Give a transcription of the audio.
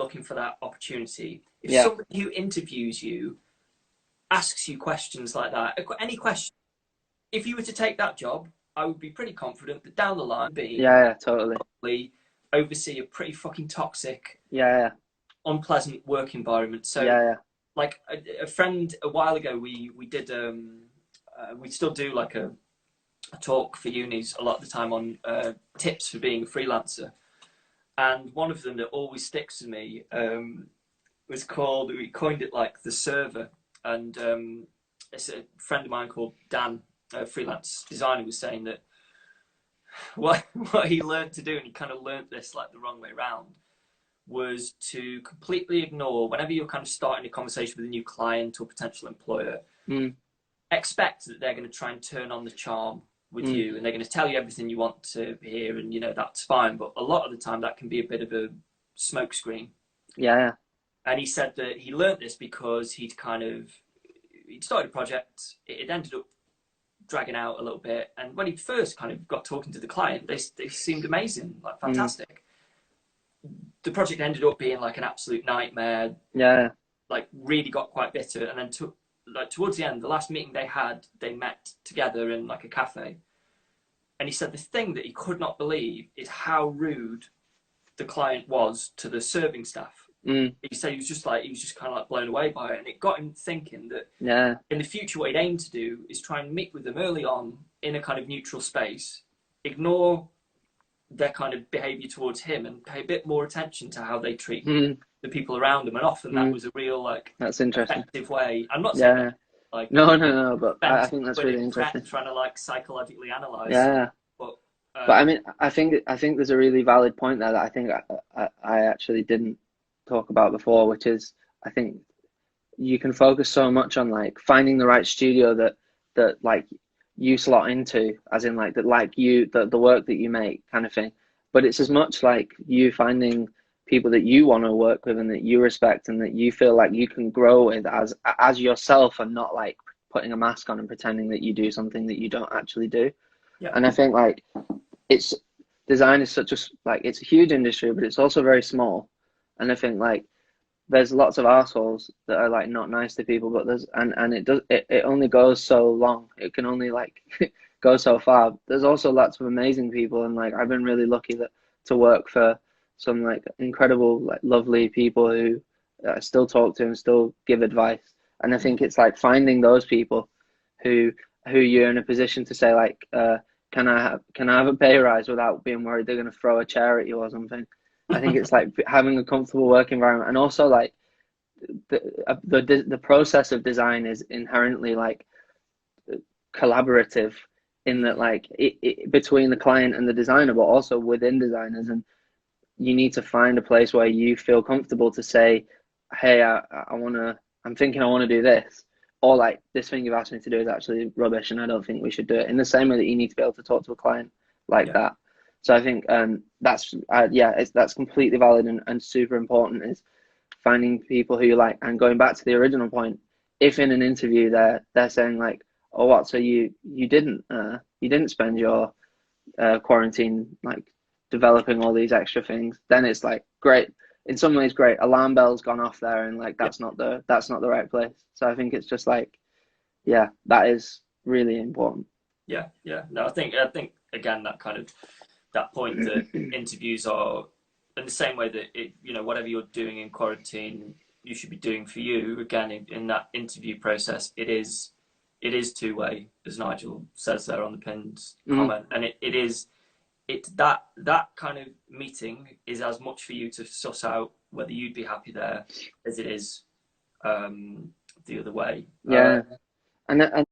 looking for that opportunity, if Yeah. somebody who interviews you asks you questions like that, any question, if you were to take that job, I would be pretty confident that down the line, Yeah, yeah, totally. probably oversee a pretty fucking toxic, Yeah, yeah, unpleasant work environment. So, yeah, yeah. like a friend a while ago, we did we still do like a talk for unis a lot of the time on tips for being a freelancer, and one of them that always sticks to me was called, we coined it like the server, and it's a friend of mine called Dan, a freelance designer, was saying that what he learned to do, and he kind of learned this like the wrong way around, was to completely ignore whenever you're kind of starting a conversation with a new client or potential employer, expect that they're going to try and turn on the charm with you, and they're going to tell you everything you want to hear, and that's fine, but a lot of the time that can be a bit of a smokescreen. Yeah. And he said that he learned this because he'd started a project, it ended up dragging out a little bit, and when he first kind of got talking to the client, they seemed amazing, like fantastic. The project ended up being like an absolute nightmare. Yeah. Like really got quite bitter, and then towards the end, the last meeting they met together in like a cafe, and he said the thing that he could not believe is how rude the client was to the serving staff. He said he was just kind of like blown away by it, and it got him thinking that in the future what he'd aim to do is try and meet with them early on in a kind of neutral space, ignore their kind of behaviour towards him, and pay a bit more attention to how they treat the people around them. And often that was a real that's interesting, effective way. I'm not saying that, no, but I think that's really interesting. Trying to like psychologically analyse. Yeah. But I mean, I think there's a really valid point there that I think I actually didn't talk about before, which is I think you can focus so much on like finding the right studio that like you slot into, as in like that, like the work that you make kind of thing. But it's as much like you finding people that you want to work with and that you respect and that you feel like you can grow with as yourself, and not like putting a mask on and pretending that you do something that you don't actually do. Yeah. And I think like design is such it's a huge industry, but it's also very small. And I think like there's lots of assholes that are like not nice to people, but it only goes so long. It can only like go so far. There's also lots of amazing people, and like I've been really lucky to work for some like incredible, like lovely people who I still talk to and still give advice. And I think it's like finding those people who you're in a position to say like, can I have a pay rise without being worried they're going to throw a chair at you or something. I think it's like having a comfortable work environment, and also like the process of design is inherently like collaborative in that like between the client and the designer, but also within designers. And you need to find a place where you feel comfortable to say, hey, I'm thinking I want to do this, or like this thing you've asked me to do is actually rubbish and I don't think we should do it, in the same way that you need to be able to talk to a client like that. So I think that's completely valid and super important, is finding people who you like. And going back to the original point, if in an interview they're saying like, oh, what, so you didn't spend your quarantine like developing all these extra things, then it's like great. In some ways, great. Alarm bells gone off there, and like that's not the right place. So I think it's just like, that is really important. Yeah. No, I think again that point that interviews are in the same way that whatever you're doing in quarantine, you should be doing for you. Again, in that interview process, it is two-way, as Nigel says there on the pinned comment, and that kind of meeting is as much for you to suss out whether you'd be happy there as it is the other way. And